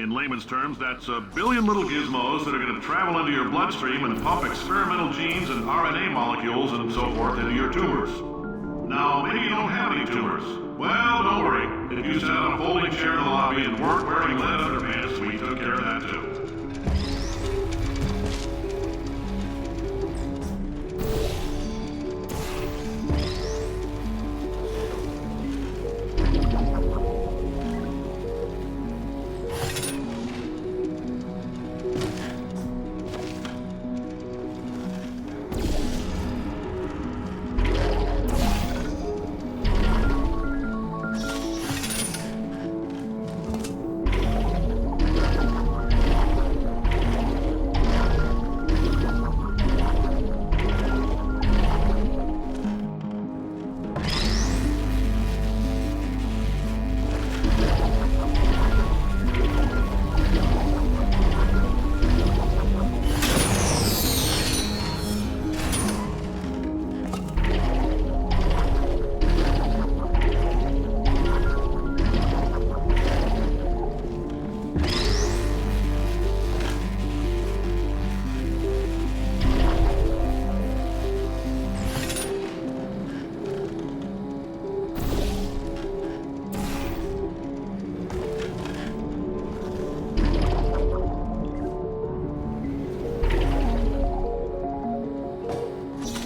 In layman's terms, that's a billion little gizmos that are going to travel into your bloodstream and pump experimental genes and RNA molecules and so forth into your tumors. Now, maybe you don't have any tumors. Well, don't worry. If you sat on a folding chair in the lobby and weren't wearing lead underpants, we took care of that too.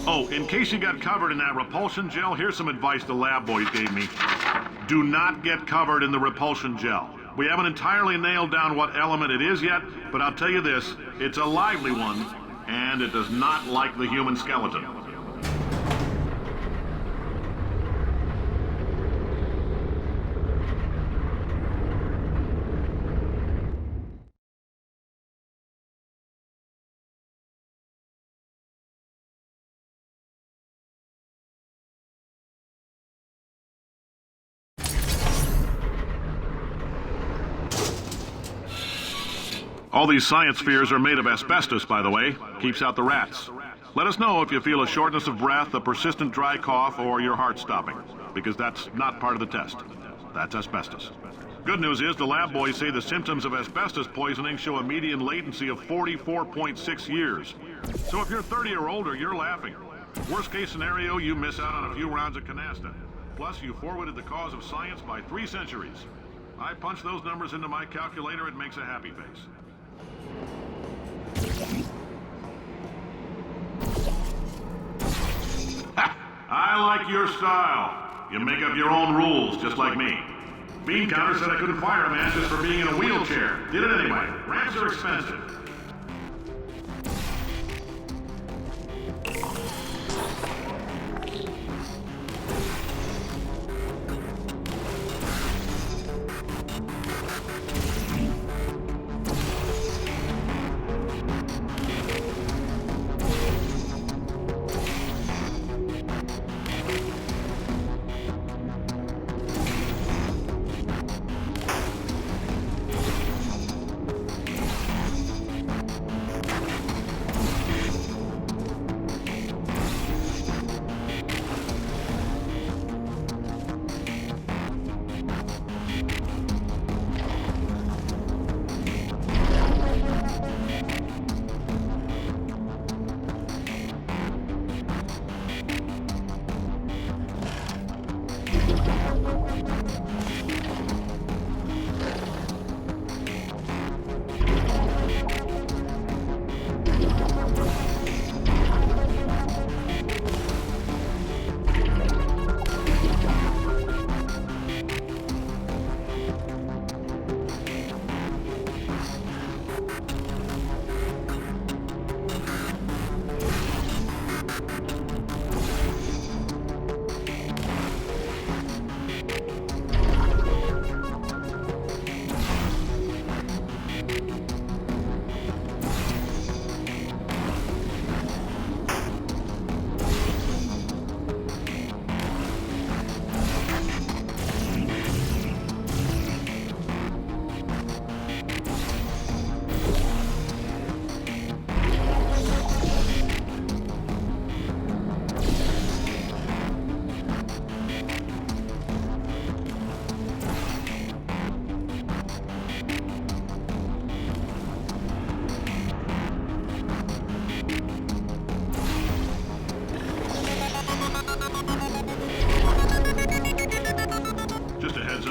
Oh, in case you got covered in that repulsion gel, here's some advice the lab boys gave me. Do not get covered in the repulsion gel. We haven't entirely nailed down what element it is yet, but I'll tell you this, it's a lively one, and it does not like the human skeleton. All these science spheres are made of asbestos, by the way. Keeps out the rats. Let us know if you feel a shortness of breath, a persistent dry cough, or your heart stopping, because that's not part of the test. That's asbestos. Good news is the lab boys say the symptoms of asbestos poisoning show a median latency of 44.6 years. So if you're 30 or older, you're laughing. Worst case scenario, you miss out on a few rounds of canasta. Plus, you forwarded the cause of science by 3 centuries. I punch those numbers into my calculator, it makes a happy face. I like your style. You make up your own rules, just like me. Bean Counter said I couldn't fire a man just for being in a wheelchair. Did it anyway. Ramps are expensive.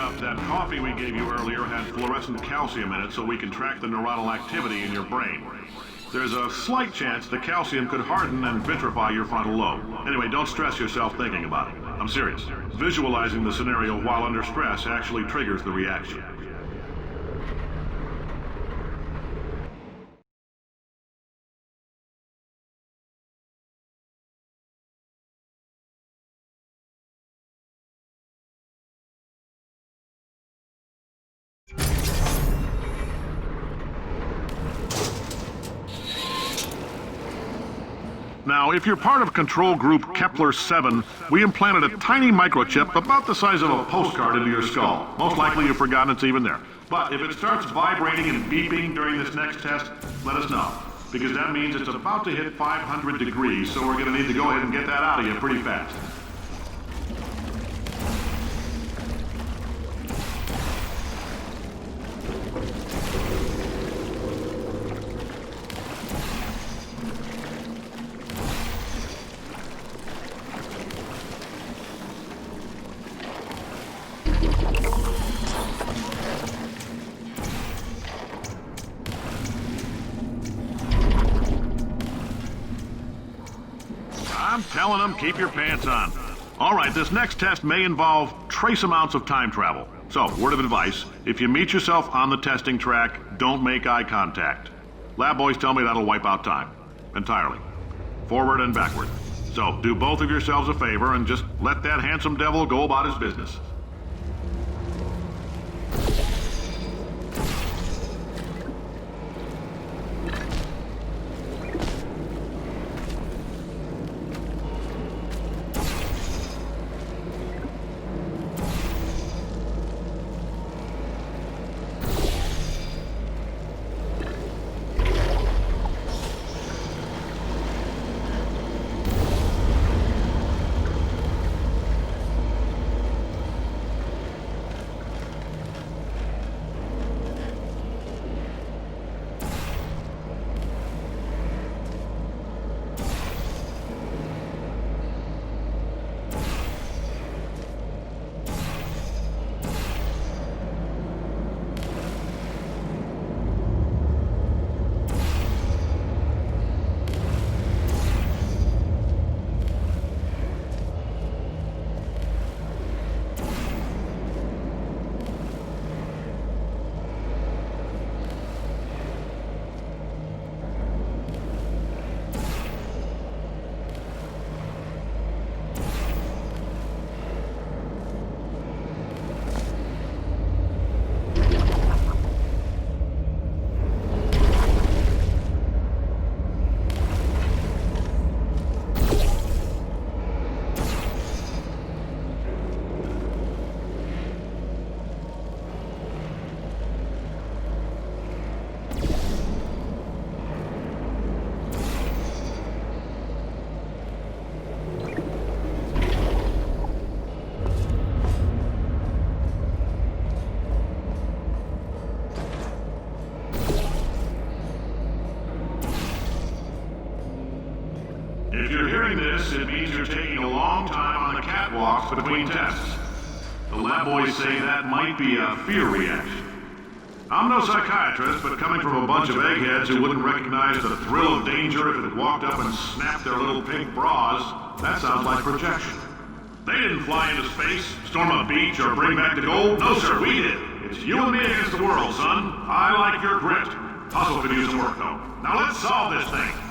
up, that coffee we gave you earlier had fluorescent calcium in it so we can track the neuronal activity in your brain. There's a slight chance the calcium could harden and vitrify your frontal lobe. Anyway, don't stress yourself thinking about it. I'm serious. Visualizing the scenario while under stress actually triggers the reaction. Now, if you're part of control group Kepler-7, we implanted a tiny microchip about the size of a postcard into your skull. Most likely you've forgotten it's even there. But if it starts vibrating and beeping during this next test, let us know. Because that means it's about to hit 500 degrees, so we're going to need to go ahead and get that out of you pretty fast. I'm telling them, keep your pants on. All right, this next test may involve trace amounts of time travel. So, word of advice, if you meet yourself on the testing track, don't make eye contact. Lab boys tell me that'll wipe out time. Entirely. Forward and backward. So, do both of yourselves a favor and just let that handsome devil go about his business. If you're hearing this, it means you're taking a long time on the catwalks between tests. The lab boys say that might be a fear reaction. I'm no psychiatrist, but coming from a bunch of eggheads who wouldn't recognize the thrill of danger if it walked up and snapped their little pink bras, that sounds like projection. They didn't fly into space, storm a beach, or bring back the gold. No, sir, we did. It's you and me against the world, son. I like your grit. Hustle could use some work, though. Now let's solve this thing.